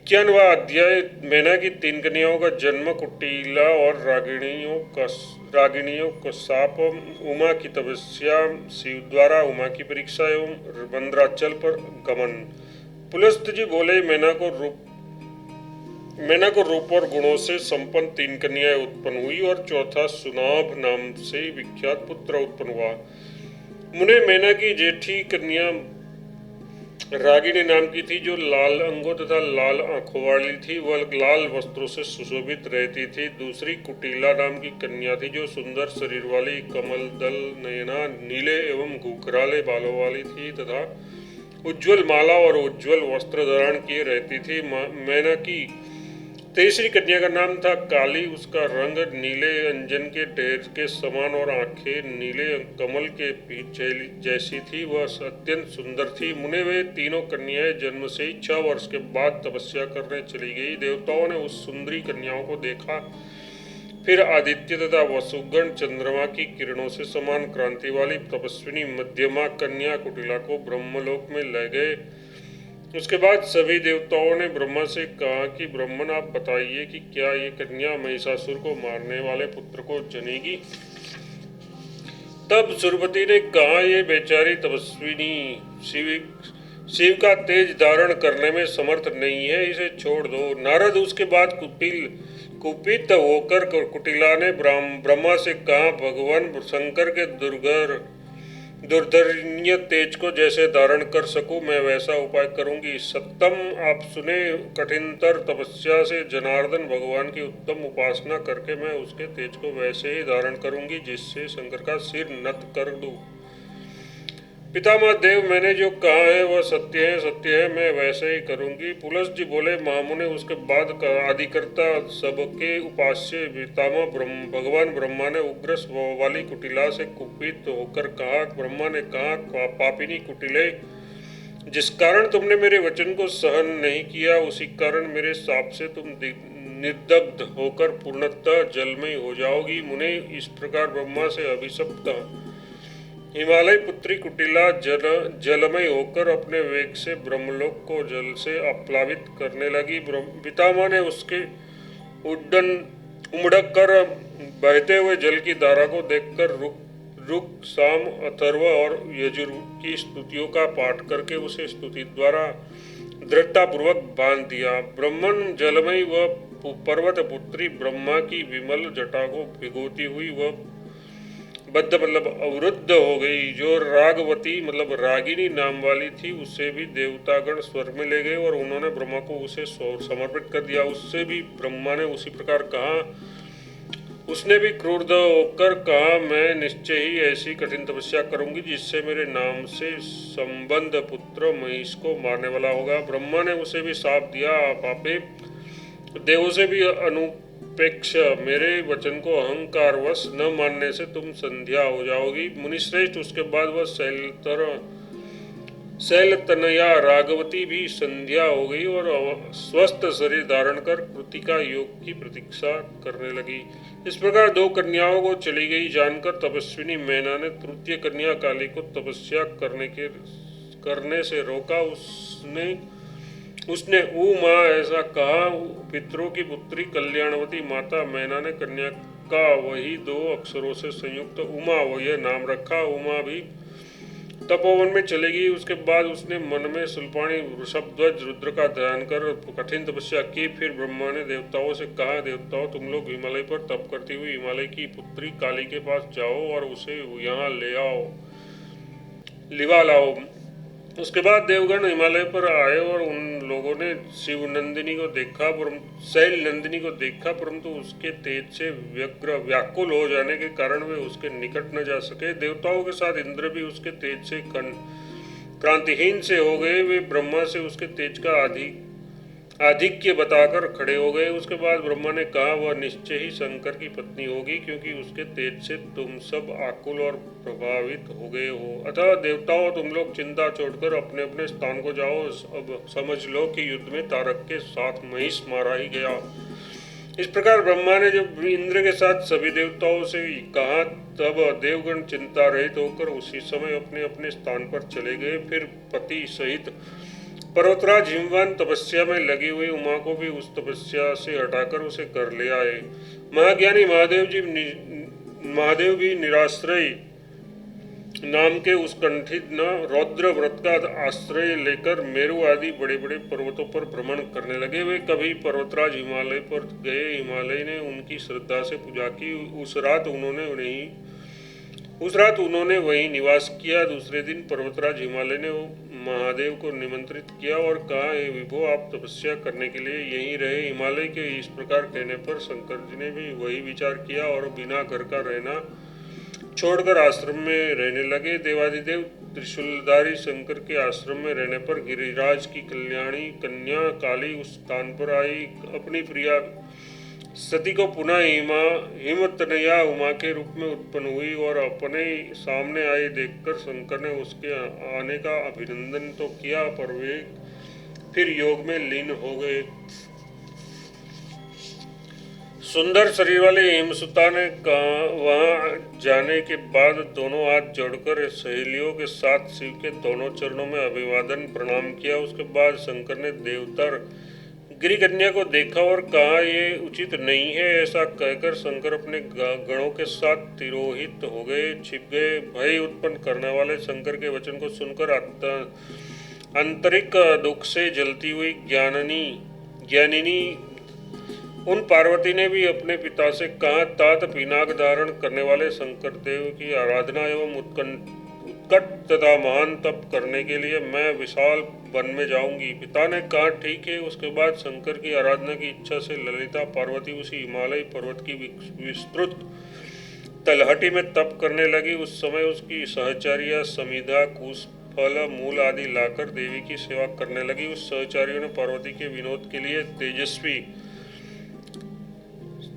21वां अध्याय। मैना की तीन कन्याओं का जन्म, कुटिला और रागिणियों का शाप, उमा की तपस्या, शिव द्वारा उमा की परीक्षा एवं मंद्राचल पर गमन। पुलस्त जी बोले, मैना को रूप और गुणों से संपन्न तीन कन्याएं उत्पन्न हुई और चौथा सुनाभ नाम से विख्यात पुत्र उत्पन्न हुआ। मुने मैना की जेठी कन्या रागिनी नाम की थी, जो लाल अंगों तथा लाल आंखों वाली थी। वह लाल वस्त्रों से सुशोभित रहती थी। दूसरी कुटिला नाम की कन्या थी, जो सुंदर शरीर वाली, कमल दल नयना, नीले एवं घुघराले बालों वाली थी तथा उज्ज्वल माला और उज्ज्वल वस्त्र धारण किए रहती थी। मैना की तीसरी कन्या का नाम था काली। उसका रंग नीले अंजन के ढेर के समान और आंखें नीले कमल के पीठ जैसी थी। वह अत्यंत सुंदर थी। मुने वे तीनों कन्याएं जन्म से ही 6 वर्ष के बाद तपस्या करने चली गई। देवताओं ने उस सुंदरी कन्याओं को देखा। फिर आदित्य तथा वसुगण चंद्रमा की किरणों से समान क्रांति वाली तपस्विनी मध्यमा कन्या कुटिला को ब्रह्मलोक में ले गए। उसके बाद सभी देवताओं ने ब्रह्मा से कहा कि ब्रह्मन, आप बताइए कि क्या ये कन्या महिषासुर को मारने वाले पुत्र को जनेगी। तब सुरपति ने कहा, ये बेचारी तपस्विनी शिव का तेज धारण करने में समर्थ नहीं है, इसे छोड़ दो। नारद उसके बाद कुपित होकर कुटिला ने ब्रह्मा से कहा, भगवान शंकर के दुर्धर्य तेज को जैसे धारण कर सकूं, मैं वैसा उपाय करूंगी। सत्तम, आप सुने, कठिनतर तपस्या से जनार्दन भगवान की उत्तम उपासना करके मैं उसके तेज को वैसे ही धारण करूंगी जिससे शंकर का सिर नत कर दूं। पितामह देव, मैंने जो कहा है वह सत्य है, मैं वैसे ही करूंगी। पुलस्त जी बोले, महामुने, उसके बाद आदिकर्ता सबके उपास्य पितामह भगवान ब्रह्मा ने उग्र स्वभाव वाली कुटिला से कुपित होकर कहा। ब्रह्मा ने कहा, पापिनी कुटिले, जिस कारण तुमने मेरे वचन को सहन नहीं किया, उसी कारण मेरे शाप से तुम निर्दग्ध होकर पूर्णतः जलमय हो जाओगी। मुने, इस प्रकार ब्रह्मा से अभिशप्त हिमालय पुत्री कुटिला जलमय होकर अपने वेग से ब्रह्मलोक को जल से आप्लावित करने लगी। पितामह ने उसके उमड़क कर बहते हुए जल की धारा को देखकर रुक साम अथर्व और यजुर की स्तुतियों का पाठ करके उसे स्तुति द्वारा दृढ़तापूर्वक बांध दिया। ब्रह्मन जलमयी व पर्वत पुत्री ब्रह्मा की विमल जटा को भिगोती हुई वह बद्ध अवरुद्ध हो गई। जो रागवती रागिनी नाम वाली थी, उससे भी देवतागण स्वर्ग में ले गए और उन्होंने ब्रह्मा को उसे समर्पित कर दिया। उससे भी ब्रह्मा ने उसी प्रकार कहा। उसने भी क्रोध होकर कहा, मैं निश्चय ही ऐसी कठिन तपस्या करूंगी जिससे मेरे नाम से संबंध पुत्र महिष को मारने वाला होगा। ब्रह्मा ने उसे भी शाप दिया, पापे, देवों से भी अपेक्ष मेरे वचन को अहंकारवश न मानने से तुम संध्या हो जाओगी। मुनिश्रेष्ठ, उसके बाद वह शैलतनया रागवती भी संध्या हो गई और स्वस्थ शरीर धारण कर कृतिका योग की प्रतीक्षा करने लगी। इस प्रकार 2 कन्याओं को चली गई जानकर तपस्विनी मैना ने तृतीय कन्या काली को तपस्या करने से रोका। उसने उमा ऐसा कहा। पितरों की पुत्री कल्याणवती माता मैना ने कन्या का वही 2 अक्षरों से संयुक्त उमा वह नाम रखा। उमा भी तपोवन में चली गई। उसके बाद उसने मन में सुल्पाणी वृषभध्वज रुद्र का ध्यान कर कठिन तपस्या की। फिर ब्रह्मा ने देवताओं से कहा, देवताओं, तुम लोग हिमालय पर तप करती हुई हिमालय की पुत्री काली के पास जाओ और उसे यहाँ लिवा लाओ। उसके बाद देवगण हिमालय पर आए और उन लोगों ने शैल नंदिनी को देखा, परंतु उसके तेज से व्याकुल हो जाने के कारण वे उसके निकट न जा सके। देवताओं के साथ इंद्र भी उसके तेज से क्रांतिहीन से हो गए। वे ब्रह्मा से उसके तेज का आधिक्य बताकर खड़े हो गए। उसके बाद ब्रह्मा ने कहा, वह निश्चय ही शंकर की पत्नी होगी, क्योंकि उसके तेज से तुम सब आकुल और प्रभावित हो गए हो। अतः देवताओं, तुम लोग चिंता छोड़कर अपने अपने स्थान को जाओ। अब समझ लो कि युद्ध में तारक के साथ महिष मारा ही गया। इस प्रकार ब्रह्मा ने जब इंद्र के साथ सभी देवताओं से कहा, तब देवगण चिंता रहित होकर उसी समय अपने अपने स्थान पर चले गए। फिर पति सहित पर्वतराज हिमवान तपस्या में लगी हुई उमा को भी उस तपस्या से हटाकर उसे कर ले आए। महाज्ञानी महादेव भी निराश्रय नाम के उस कंठित न रौद्र व्रत का आश्रय लेकर मेरु आदि बड़े बड़े पर्वतों पर भ्रमण करने लगे। वे कभी पर्वतराज हिमालय पर गए, हिमालय ने उनकी श्रद्धा से पूजा की। उस रात उन्होंने वहीं निवास किया। दूसरे दिन पर्वतराज हिमालय ने महादेव को निमंत्रित किया और कहा, हे विभो, आप तपस्या करने के लिए यहीं रहे। हिमालय के इस प्रकार कहने पर शंकर जी ने भी वही विचार किया और बिना घर का रहना छोड़कर आश्रम में रहने लगे। देवादिदेव त्रिशूलधारी शंकर के आश्रम में रहने पर गिरिराज की कल्याणी कन्या काली उस स्थान पर आई। अपनी प्रिया सती को पुनः हिमतनया उमा के रूप में उत्पन्न हुई और अपने सामने आई देखकर शंकर ने उसके आने का अभिनंदन तो किया, पर वे फिर योग में लीन हो गए। सुंदर शरीर वाले हिमसुता ने वहां जाने के बाद दोनों हाथ जोड़कर सहेलियों के साथ शिव के दोनों चरणों में अभिवादन प्रणाम किया। उसके बाद शंकर ने देवतर गिरिकन्या को देखा और कहा, ये उचित नहीं है। ऐसा कहकर शंकर अपने गणों के साथ तिरोहित हो गए, छिप गए। भय उत्पन्न करने वाले शंकर के वचन को सुनकर आंतरिक दुख से जलती हुई ज्ञानिनी उन पार्वती ने भी अपने पिता से कहा, तात पिनाक धारण करने वाले शंकर देव की आराधना एवं उत्कट तथा महान तप करने के लिए मैं विशाल वन में जाऊंगी। पिता ने कहा, ठीक है। उसके बाद शंकर की आराधना की इच्छा से ललिता पार्वती उसी हिमालय पर्वत की विस्तृत तलहटी में तप करने लगी। उस समय उसकी सहचारिया समिधा, कुश, फल, मूल आदि लाकर देवी की सेवा करने लगी। उस सहचारियों ने पार्वती के विनोद के लिए तेजस्वी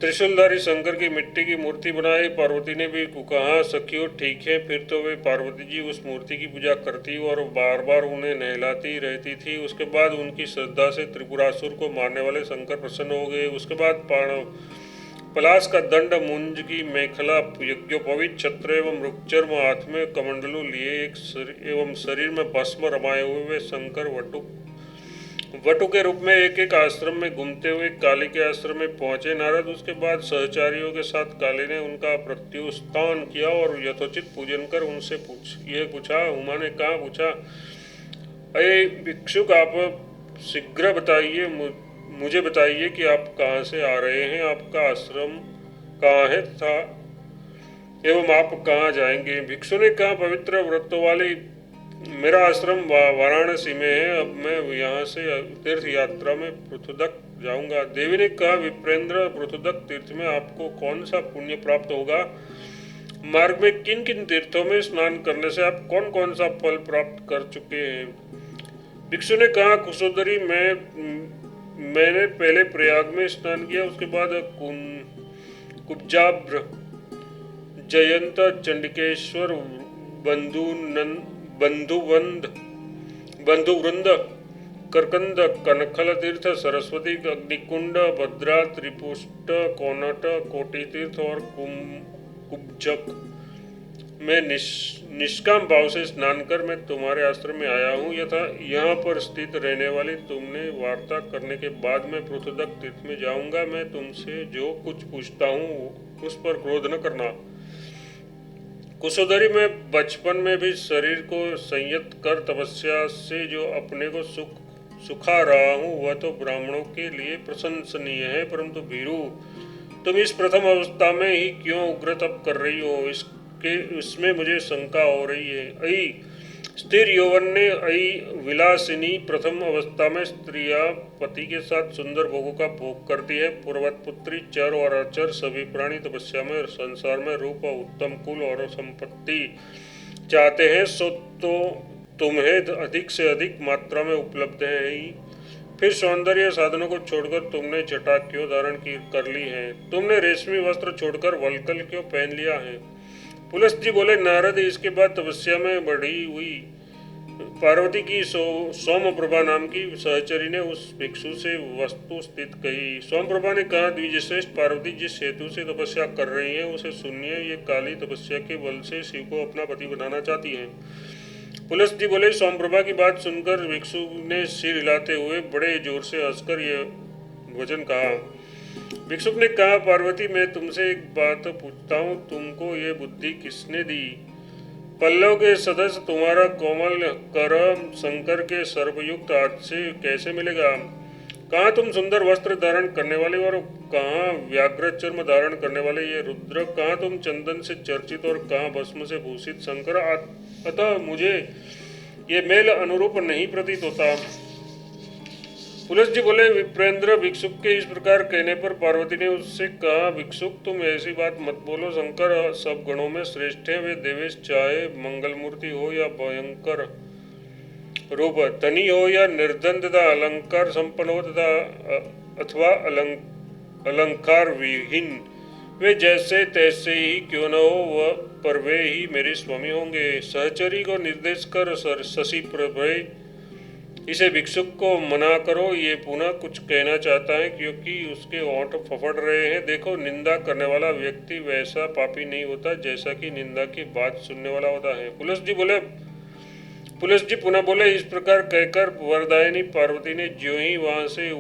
त्रिशूलधारी शंकर की मिट्टी की मूर्ति बनाई। पार्वती ने भी कहा, सखियों, ठीक है। फिर तो वे पार्वती जी उस मूर्ति की पूजा करती और बार बार उन्हें नहलाती रहती थी। उसके बाद उनकी श्रद्धा से त्रिपुरासुर को मारने वाले शंकर प्रसन्न हो गए। उसके बाद पलाश का दंड, मुंज की मेखला, यज्ञोपवीत छत्र एवं मृगचर्म, हाथ में कमंडलू लिए एवं शरीर में भस्म रमाए हुए वे शंकर वटु के रूप में एक एक आश्रम में घूमते हुए काली के आश्रम में पहुंचे। नारद उसके बाद सहचारियों के साथ काली ने उनका प्रत्युत्थान किया और यथोचित पूजन कर उनसे पूछा। उमा ने कहा, पूछा, अये भिक्षुक, आप शीघ्र बताइए, मुझे बताइए कि आप कहाँ से आ रहे हैं, आपका आश्रम कहाँ है था एवं आप कहाँ जाएंगे। भिक्षु ने कहा, पवित्र व्रतों वाली मेरा आश्रम वाराणसी में है। अब मैं यहाँ से तीर्थ यात्रा में पृथुदक जाऊंगा। देवी ने कहा, विप्रेंद्र, पृथुदक तीर्थ में आपको कौन सा पुण्य प्राप्त होगा? मार्ग में किन किन तीर्थों में स्नान करने से आप कौन कौन सा फल प्राप्त कर चुके हैं? भिक्षु ने कहा, कुशोदरी, मैंने पहले प्रयाग में स्नान किया, उसके बाद कुब्जाभ्र, जयंत, चंडिकेश्वर, बंधुवृंद, करकंद, कनखल तीर्थ, सरस्वती, अग्निकुंड, भद्रा, त्रिपुष्ट, कोनट, कोटि तीर्थ और कुब्जक में निष्काम भाव से स्नान कर मैं तुम्हारे आश्रम में आया हूँ। यहाँ पर स्थित रहने वाली तुमने वार्ता करने के बाद मैं पृथुदक तीर्थ में जाऊंगा। मैं तुमसे जो कुछ पूछता हूँ उस पर क्रोध न करना। कुशोदरी, मैं बचपन में भी शरीर को संयत कर तपस्या से जो अपने को सुखा रहा हूँ वह तो ब्राह्मणों के लिए प्रशंसनीय है, परंतु भीरू, तुम इस प्रथम अवस्था में ही क्यों उग्र तप कर रही हो? इसमें मुझे शंका हो रही है। अई स्थिर यौवन ने, अई विलासिनी, प्रथम अवस्था में स्त्रियां पति के साथ सुंदर भोगों का भोग करती है। पूर्वत पुत्री, चर और अचर सभी प्राणी तपस्या में संसार में रूप, उत्तम कुल और संपत्ति चाहते हैं, सो तो तुम्हें अधिक से अधिक मात्रा में उपलब्ध है ही। फिर सौंदर्य साधनों को छोड़कर तुमने जटा क्यों धारण कर ली है? तुमने रेशमी वस्त्र छोड़कर वल्कल क्यों पहन लिया है? पुलस्त जी बोले, नारद, इसके बाद तपस्या में बढ़ी हुई पार्वती की सोमप्रभा नाम की सहचरी ने उस भिक्षु से वस्तु स्थित कही। सोमप्रभा ने कहा, द्विजश्रेष्ठ, पार्वती जिस हेतु से तपस्या कर रही है उसे सुनिए। ये काली तपस्या के बल से शिव को अपना पति बनाना चाहती है। पुलस्त जी बोले। सोमप्रभा की बात सुनकर भिक्षु ने सिर हिलाते हुए बड़े जोर से हंसकर यह वचन कहा। भिक्षुक ने कहा, पार्वती, मैं तुमसे एक बात पूछता हूँ, तुमको ये बुद्धि किसने दी? पल्लव के सदस्य तुम्हारा कोमल कर शंकर के सर्पयुक्त हाथ से कैसे मिलेगा? कहाँ तुम सुंदर वस्त्र धारण करने वाले और कहाँ व्याघ्र चर्म धारण करने वाले ये रुद्र? कहाँ तुम चंदन से चर्चित और कहाँ भस्म से भूषित शंकर? अतः मुझे ये मेल अनुरूप नहीं प्रतीत होता। पुलस्त जी बोले। विप्रेंद्र भिक्षुक के इस प्रकार कहने पर पार्वती ने उससे कहा, भिक्षुक, तुम ऐसी बात मत बोलो। शंकर सब गणों में श्रेष्ठ है। वे देवेश चाहे मंगल मूर्ति हो या भयंकर रूप, धनी हो या निर्धन तथा अलंकार संपन्न हो तथा अथवा अलंकार विहीन, वे जैसे तैसे ही क्यों न हो, वह पर वे ही मेरे स्वामी होंगे। सहचरी को निर्देश कर शशि प्रभय इसे भिक्षुक को मना करो, ये पुनः कुछ कहना चाहता है क्योंकि उसके होंठ फफड़ रहे हैं। देखो, निंदा करने वाला व्यक्ति वैसा पापी नहीं होता जैसा कि निंदा की बात सुनने वाला होता है। पुलस्त जी पुनः बोले। इस प्रकार कहकर वरदायिनी पार्वती ने ज्यों ही वहां से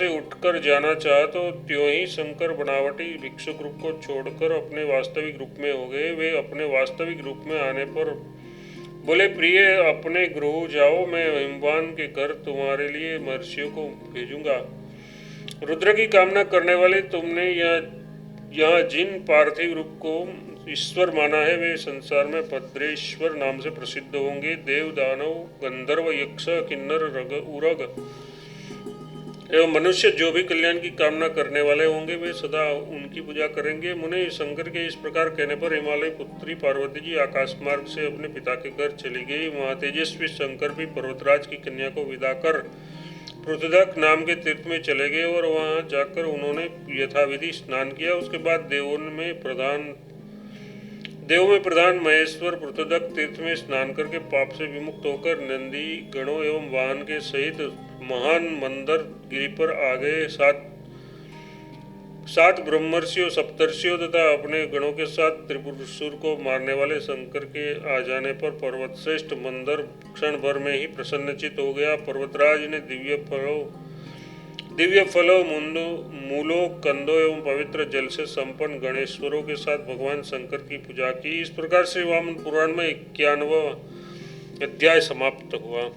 उठकर जाना चाहा तो त्यों ही शंकर बनावटी भिक्षुक रूप को छोड़कर अपने वास्तविक रूप में हो गए। वे अपने वास्तविक रूप में आने पर बोले, प्रिय, अपने गृह जाओ, मैं हिमवान के घर तुम्हारे लिए महर्षियों को भेजूंगा। रुद्र की कामना करने वाले तुमने यहाँ जिन पार्थिव रूप को ईश्वर माना है, वे संसार में भद्रेश्वर नाम से प्रसिद्ध होंगे। देव, दानव, गंधर्व, यक्ष, किन्नर, उरग एवं मनुष्य जो भी कल्याण की कामना करने वाले होंगे, वे सदा उनकी पूजा करेंगे। मुने, शंकर के इस प्रकार कहने पर हिमालय पुत्री पार्वती जी आकाश मार्ग से अपने पिता के घर चली गई। वहाँ तेजस्वी शंकर भी पर्वतराज की कन्या को विदा कर पृथुदक नाम के तीर्थ में चले गए और वहाँ जाकर उन्होंने यथाविधि स्नान किया। उसके बाद देवों में प्रधान महेश्वर पृथुदक तीर्थ में स्नान करके पाप से विमुक्त होकर नंदी गणों एवं वाहन के सहित महान मंदर गिरी पर आ गए। सात ब्रह्मर्षियों, सप्तर्षियों तथा अपने गणों के साथ त्रिपुरासुर को मारने वाले शंकर के आ जाने पर पर्वत श्रेष्ठ मंदर क्षण भर में ही प्रसन्नचित हो गया। पर्वतराज ने दिव्य फलों, मूलों, कंदों एवं पवित्र जल से संपन्न गणेश्वरों के साथ भगवान शंकर की पूजा की। इस प्रकार से वामन पुराण में 91वां अध्याय समाप्त हुआ।